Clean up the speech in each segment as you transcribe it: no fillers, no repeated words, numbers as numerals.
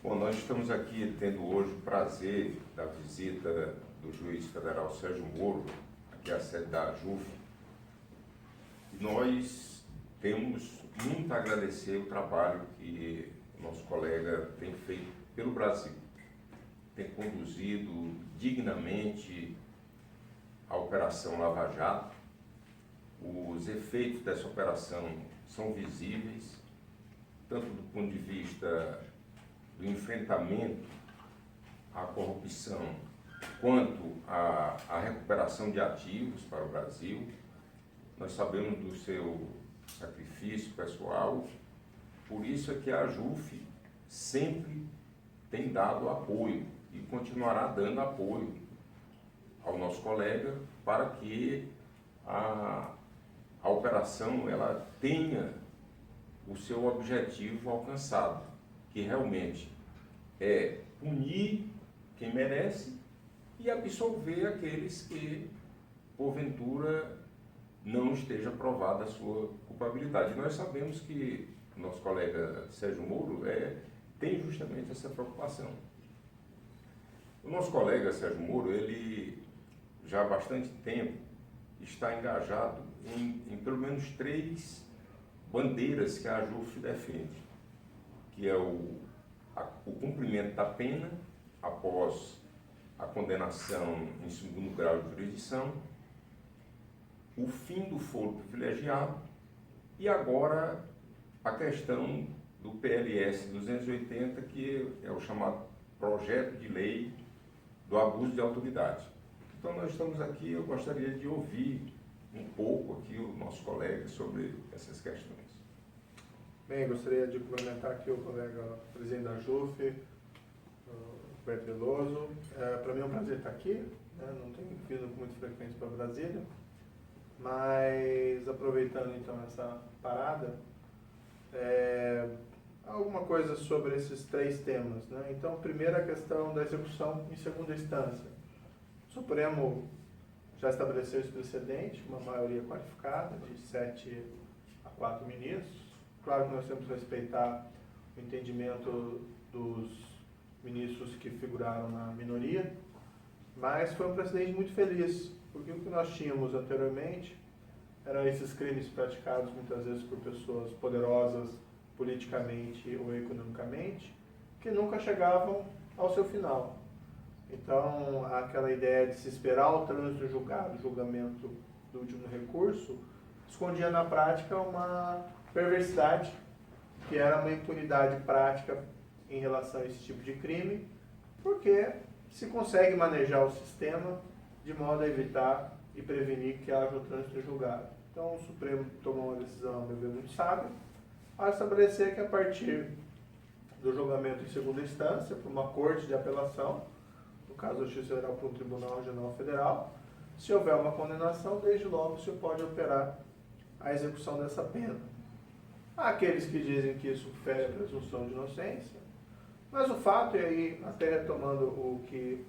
Bom, nós estamos aqui tendo hoje o prazer da visita do juiz federal Sérgio Moro, aqui à sede da AJUF. E nós temos muito a agradecer o trabalho que o nosso colega tem feito pelo Brasil. Tem conduzido dignamente a Operação Lava Jato. Os efeitos dessa operação são visíveis, tanto do ponto de vista do enfrentamento à corrupção, quanto à recuperação de ativos para o Brasil. Nós sabemos do seu sacrifício pessoal, por isso é que a AJUF sempre tem dado apoio e continuará dando apoio ao nosso colega para que a operação ela tenha o seu objetivo alcançado, que realmente é punir quem merece e absolver aqueles que, porventura, não esteja provada a sua culpabilidade. Nós sabemos que o nosso colega Sérgio Moro tem justamente essa preocupação. O nosso colega Sérgio Moro, ele já há bastante tempo está engajado em pelo menos 3 bandeiras que a AJUF defende, que é o cumprimento da pena após a condenação em segundo grau de jurisdição, o fim do foro privilegiado e agora a questão do PLS 280, que é o chamado projeto de lei do abuso de autoridade. Então nós estamos aqui, eu gostaria de ouvir um pouco aqui o nosso colega sobre essas questões. Bem, gostaria de cumprimentar aqui o colega presidente da AJUF, Roberto Veloso. Para mim é um prazer estar aqui, né? Não tenho vindo com muita frequência para Brasília, mas aproveitando então essa parada, alguma coisa sobre esses 3 temas, né? Então, primeiro a questão da execução em segunda instância. O Supremo já estabeleceu esse precedente, uma maioria qualificada de 7 a 4 ministros. Claro que nós temos que respeitar o entendimento dos ministros que figuraram na minoria, mas foi um precedente muito feliz, porque o que nós tínhamos anteriormente eram esses crimes praticados muitas vezes por pessoas poderosas politicamente ou economicamente, que nunca chegavam ao seu final. Então, aquela ideia de se esperar o trânsito julgado, o julgamento do último recurso, escondia na prática uma perversidade, que era uma impunidade prática em relação a esse tipo de crime, porque se consegue manejar o sistema de modo a evitar e prevenir que haja o trânsito julgado. Então, o Supremo tomou uma decisão, a meu ver, muito sábia, ao estabelecer que a partir do julgamento em segunda instância, por uma corte de apelação, no caso da Justiça Federal por um Tribunal Regional Federal, se houver uma condenação, desde logo se pode operar a execução dessa pena. Há aqueles que dizem que isso fere a presunção de inocência, mas o fato, e aí até retomando o que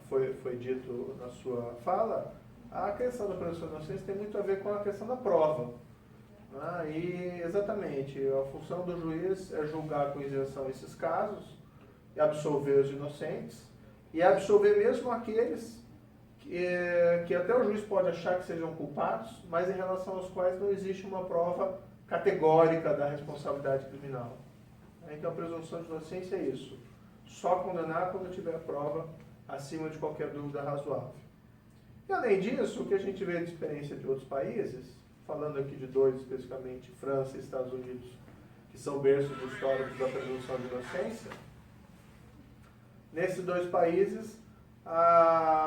foi dito na sua fala, a questão da presunção de inocência tem muito a ver com a questão da prova. E exatamente, a função do juiz é julgar com isenção esses casos, e absolver os inocentes, e absolver mesmo aqueles que até o juiz pode achar que sejam culpados, mas em relação aos quais não existe uma prova categórica da responsabilidade criminal. Então a presunção de inocência é isso. Só condenar quando tiver prova acima de qualquer dúvida razoável. E além disso, o que a gente vê de experiência de outros países, falando aqui de 2 especificamente, França e Estados Unidos, que são berços históricos da presunção de inocência, nesses 2 países,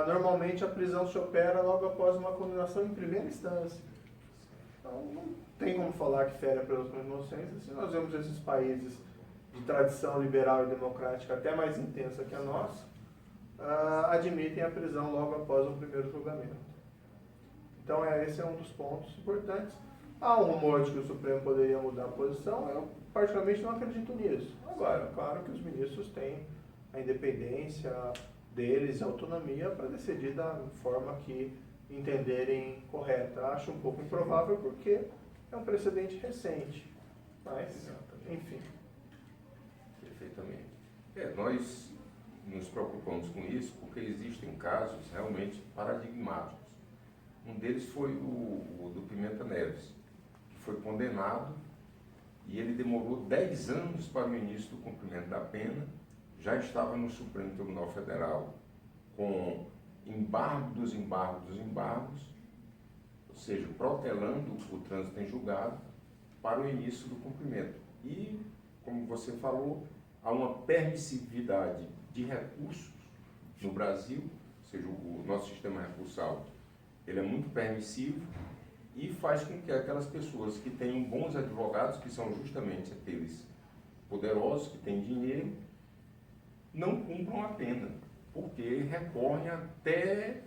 normalmente a prisão se opera logo após uma condenação em primeira instância. Então, não tem como falar que fere a presunção de inocência se nós vemos esses países de tradição liberal e democrática até mais intensa que a nossa, admitem a prisão logo após um primeiro julgamento. Então, esse é um dos pontos importantes. Há um rumor de que o Supremo poderia mudar a posição, eu particularmente não acredito nisso. Agora, claro que os ministros têm a independência deles, a autonomia para decidir da forma que entenderem correta. Acho um pouco improvável porque é um precedente recente, mas, enfim. Nós nos preocupamos com isso porque existem casos realmente paradigmáticos. Um deles foi o do Pimenta Neves, que foi condenado e ele demorou 10 anos para o início do cumprimento da pena, já estava no Supremo Tribunal Federal com embargo dos embargos, ou seja, protelando o trânsito em julgado para o início do cumprimento. E, como você falou, há uma permissividade de recursos no Brasil, ou seja, o nosso sistema recursal, ele é muito permissivo e faz com que aquelas pessoas que tenham bons advogados, que são justamente aqueles poderosos, que têm dinheiro, não cumpram a pena, porque recorrem até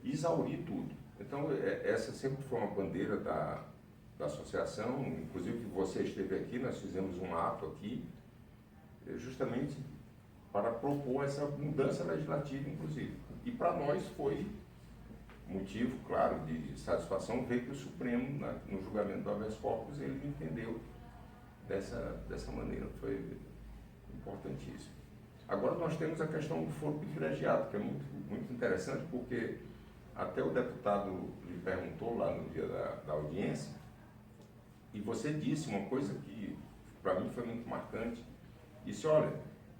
exaurir tudo. Então, essa sempre foi uma bandeira da associação, inclusive você esteve aqui, nós fizemos um ato aqui, justamente para propor essa mudança legislativa, inclusive. E para nós foi motivo, claro, de satisfação ver que o Supremo, no julgamento do habeas corpus, ele entendeu dessa maneira. Foi importantíssimo. Agora nós temos a questão do foro privilegiado, que é muito interessante, porque até o deputado lhe perguntou lá no dia da audiência, e você disse uma coisa que para mim foi muito marcante. Disse, olha,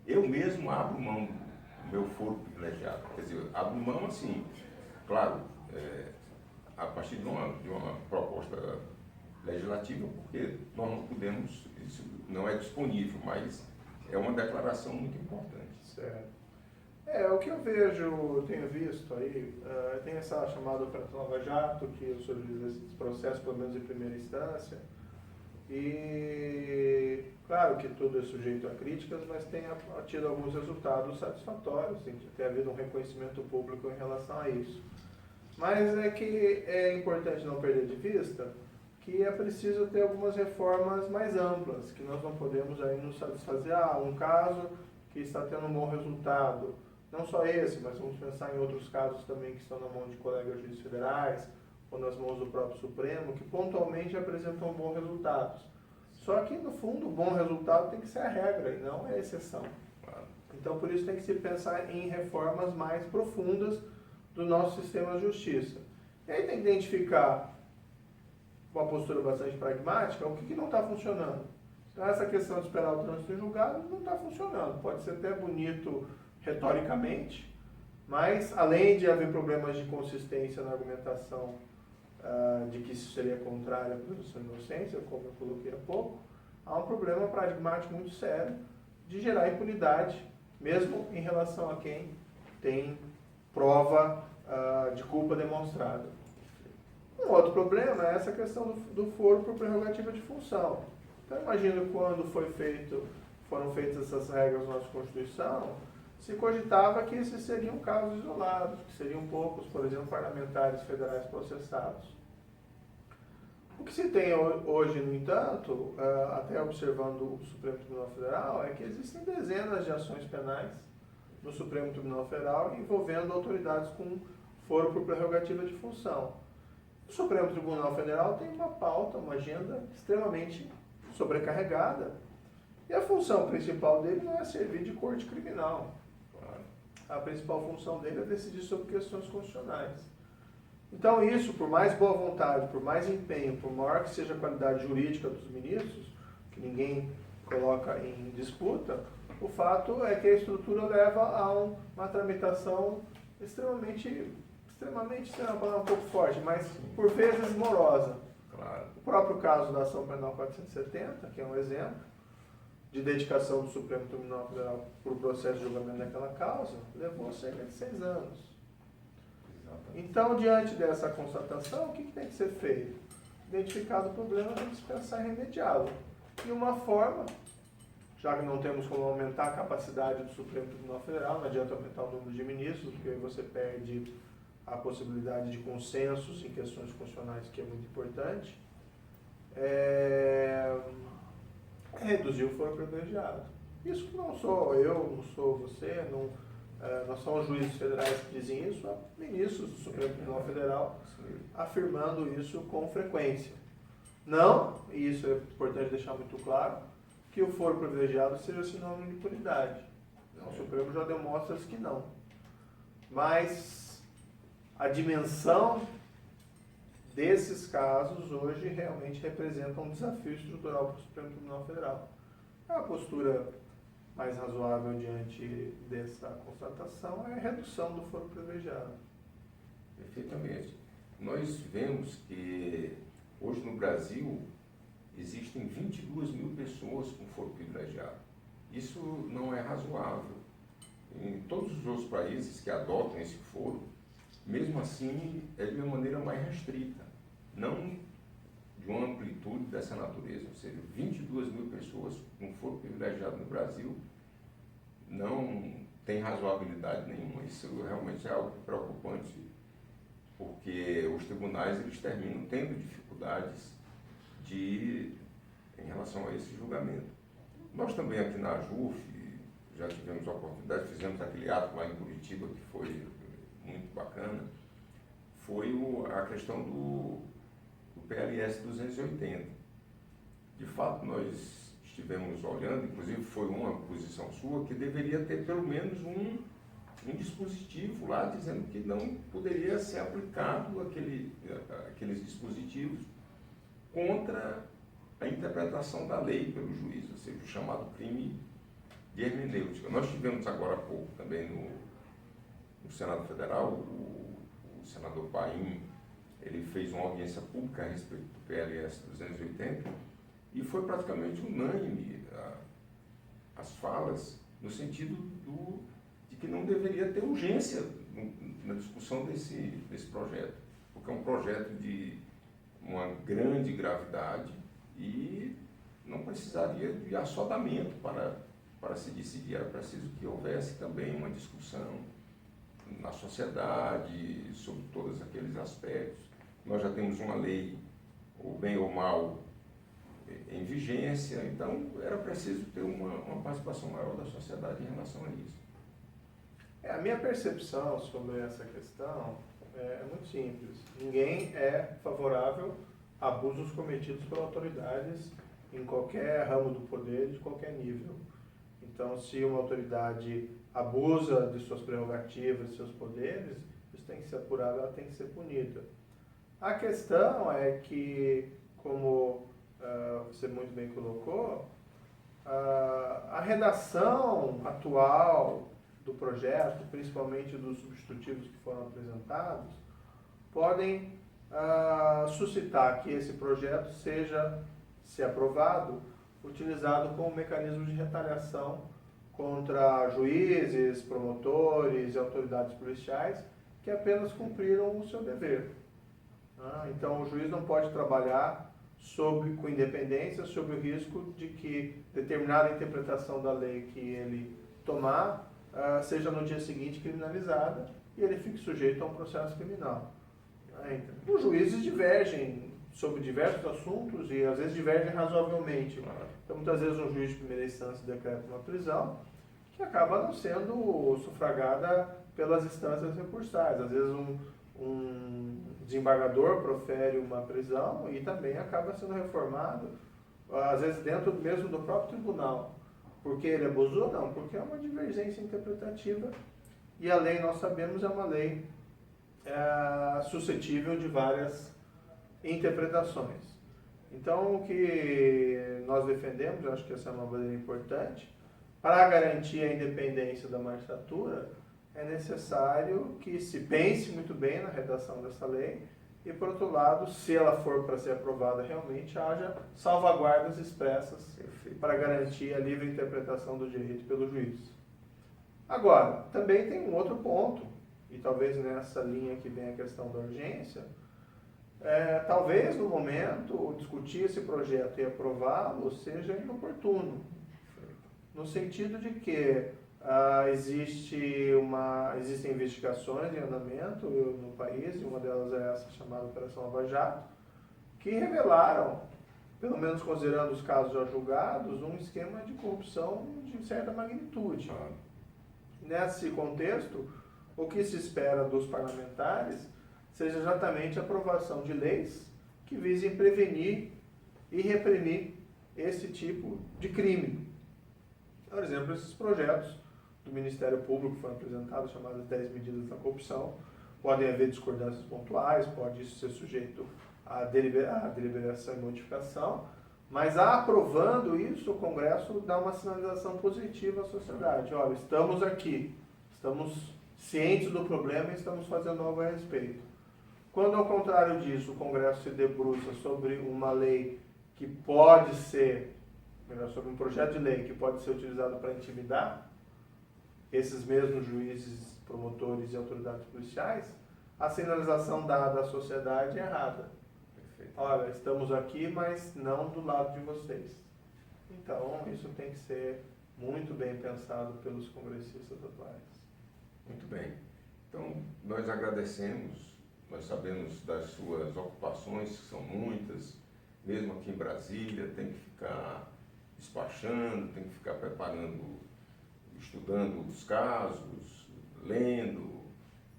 eu mesmo abro mão do meu foro privilegiado. Quer dizer, abro mão assim, claro, a partir de uma proposta legislativa, porque nós não podemos, isso não é disponível, mas é uma declaração muito importante. Certo. O que eu vejo, tenho visto aí, tem essa chamada Operação Lava Jato, que eu solicito esse processo, pelo menos em primeira instância, e claro que tudo é sujeito a críticas, mas tem tido alguns resultados satisfatórios, tem havido um reconhecimento público em relação a isso. Mas é que é importante não perder de vista que é preciso ter algumas reformas mais amplas, que nós não podemos aí nos satisfazer. Um caso que está tendo um bom resultado, não só esse, mas vamos pensar em outros casos também que estão na mão de colegas juízes federais ou nas mãos do próprio Supremo, que pontualmente apresentam bons resultados. Só que, no fundo, o bom resultado tem que ser a regra e não a exceção. Então, por isso tem que se pensar em reformas mais profundas do nosso sistema de justiça. E aí tem que identificar uma postura bastante pragmática, o que não está funcionando. Então, essa questão de esperar o trânsito em julgado não está funcionando. Pode ser até bonito retoricamente, mas além de haver problemas de consistência na argumentação de que isso seria contrário à presunção de inocência, como eu coloquei há pouco, há um problema pragmático muito sério de gerar impunidade, mesmo em relação a quem tem prova de culpa demonstrada. Um outro problema é essa questão do foro por prerrogativa de função. Então, imagino quando foram feitas essas regras na nossa Constituição, se cogitava que esses seriam casos isolados, que seriam poucos, por exemplo, parlamentares federais processados. O que se tem hoje, no entanto, até observando o Supremo Tribunal Federal, é que existem dezenas de ações penais no Supremo Tribunal Federal envolvendo autoridades com foro por prerrogativa de função. O Supremo Tribunal Federal tem uma pauta, uma agenda extremamente sobrecarregada, e a função principal dele não é servir de corte criminal. A principal função dele é decidir sobre questões constitucionais. Então isso, por mais boa vontade, por mais empenho, por maior que seja a qualidade jurídica dos ministros, que ninguém coloca em disputa, o fato é que a estrutura leva a uma tramitação extremamente, é uma palavra um pouco forte, mas por vezes morosa. Claro. O próprio caso da Ação Penal 470, que é um exemplo, de dedicação do Supremo Tribunal Federal para o processo de julgamento daquela causa, levou cerca de 6 anos. Exatamente. Então, diante dessa constatação, o que tem que ser feito? Identificado o problema, tem que se pensar em remediá-lo. E uma forma, já que não temos como aumentar a capacidade do Supremo Tribunal Federal, não adianta aumentar o número de ministros, porque aí você perde a possibilidade de consensos em questões constitucionais, que é muito importante, reduzir o foro privilegiado. Isso que não sou eu, não sou você, não são os juízes federais que dizem isso, há ministros do Supremo Tribunal Federal afirmando isso com frequência. Não, e isso é importante deixar muito claro, que o foro privilegiado seja sinônimo de impunidade. O Supremo já demonstra que não. Mas a dimensão desses casos hoje realmente representa um desafio estrutural para o Supremo Tribunal Federal. A postura mais razoável diante dessa constatação é a redução do foro privilegiado. Perfeitamente. Nós vemos que hoje no Brasil existem 22 mil pessoas com foro privilegiado. Isso não é razoável. Em todos os outros países que adotam esse foro, mesmo assim, é de uma maneira mais restrita, não de uma amplitude dessa natureza. Ou seja, 22 mil pessoas com foro privilegiado no Brasil não tem razoabilidade nenhuma. Isso realmente é algo preocupante, porque os tribunais eles terminam tendo dificuldades em relação a esse julgamento. Nós também aqui na AJUF já tivemos a oportunidade, fizemos aquele ato lá em Curitiba que foi muito bacana, foi a questão do PLS 280. De fato, nós estivemos olhando, inclusive foi uma posição sua, que deveria ter pelo menos um dispositivo lá dizendo que não poderia ser aplicado aqueles dispositivos contra a interpretação da lei pelo juiz, ou seja, o chamado crime de hermenêutica. Nós tivemos agora há pouco também no Senado Federal, o senador Paim, ele fez uma audiência pública a respeito do PLS 280 e foi praticamente unânime as falas no sentido de que não deveria ter urgência na discussão desse projeto, porque é um projeto de uma grande gravidade e não precisaria de assodamento para se decidir. Era preciso que houvesse também uma discussão na sociedade sobre todos aqueles aspectos. Nós já temos uma lei, o bem ou mal, em vigência, então era preciso ter uma participação maior da sociedade em relação a isso. A minha percepção sobre essa questão é muito simples. Ninguém é favorável a abusos cometidos por autoridades em qualquer ramo do poder, de qualquer nível. Então, se uma autoridade abusa de suas prerrogativas, de seus poderes, isso tem que ser apurado, ela tem que ser punida. A questão é que, como você muito bem colocou, a redação atual do projeto, principalmente dos substitutivos que foram apresentados, podem suscitar que esse projeto seja, se aprovado, utilizado como mecanismo de retaliação contra juízes, promotores e autoridades policiais que apenas cumpriram o seu dever. Então, o juiz não pode trabalhar com independência, sob o risco de que determinada interpretação da lei que ele tomar seja no dia seguinte criminalizada e ele fique sujeito a um processo criminal. Os juízes divergem sobre diversos assuntos e às vezes divergem razoavelmente. Então, muitas vezes um juiz de primeira instância decreta uma prisão que acaba não sendo sufragada pelas instâncias recursais. Às vezes um desembargador profere uma prisão e também acaba sendo reformado, às vezes dentro mesmo do próprio tribunal. Porque ele abusou? Não, porque é uma divergência interpretativa e a lei, nós sabemos, é uma lei suscetível de várias interpretações. Então, o que nós defendemos, eu acho que essa é uma bandeira importante, para garantir a independência da magistratura, é necessário que se pense muito bem na redação dessa lei e, por outro lado, se ela for para ser aprovada realmente, haja salvaguardas expressas para garantir a livre interpretação do direito pelo juiz. Agora, também tem um outro ponto, e talvez nessa linha que vem a questão da urgência, talvez no momento discutir esse projeto e aprová-lo seja inoportuno, no sentido de que existem investigações em andamento no país, e uma delas é essa chamada Operação Lava Jato, que revelaram, pelo menos considerando os casos já julgados, um esquema de corrupção de certa magnitude. Nesse contexto, o que se espera dos parlamentares seja exatamente a aprovação de leis que visem prevenir e reprimir esse tipo de crime. Por exemplo, esses projetos do Ministério Público foram apresentadas, chamadas 10 medidas da corrupção. Podem haver discordâncias pontuais, pode isso ser sujeito à deliberação e modificação, mas aprovando isso, o Congresso dá uma sinalização positiva à sociedade. Olha, estamos aqui, estamos cientes do problema e estamos fazendo algo a respeito. Quando, ao contrário disso, o Congresso se debruça sobre uma lei que pode ser, sobre um projeto de lei que pode ser utilizado para intimidar esses mesmos juízes, promotores e autoridades policiais, a sinalização dada à sociedade é errada. Perfeito. Olha, estamos aqui, mas não do lado de vocês. Então, isso tem que ser muito bem pensado pelos congressistas atuais. Muito bem. Então, nós agradecemos, nós sabemos das suas ocupações, que são muitas, mesmo aqui em Brasília, tem que ficar despachando, tem que ficar preparando, estudando os casos, lendo.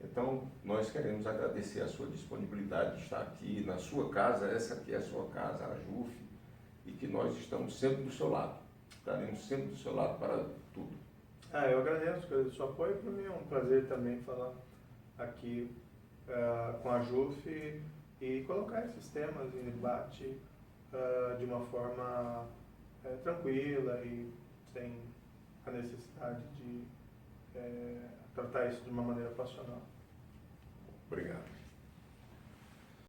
Então, nós queremos agradecer a sua disponibilidade de estar aqui na sua casa, essa aqui é a sua casa, a JUF, e que nós estamos sempre do seu lado. Estaremos sempre do seu lado para tudo. Eu agradeço o seu apoio. Para mim é um prazer também falar aqui com a JUF e colocar esses temas em debate de uma forma tranquila e sem a necessidade de tratar isso de uma maneira passional. Obrigado.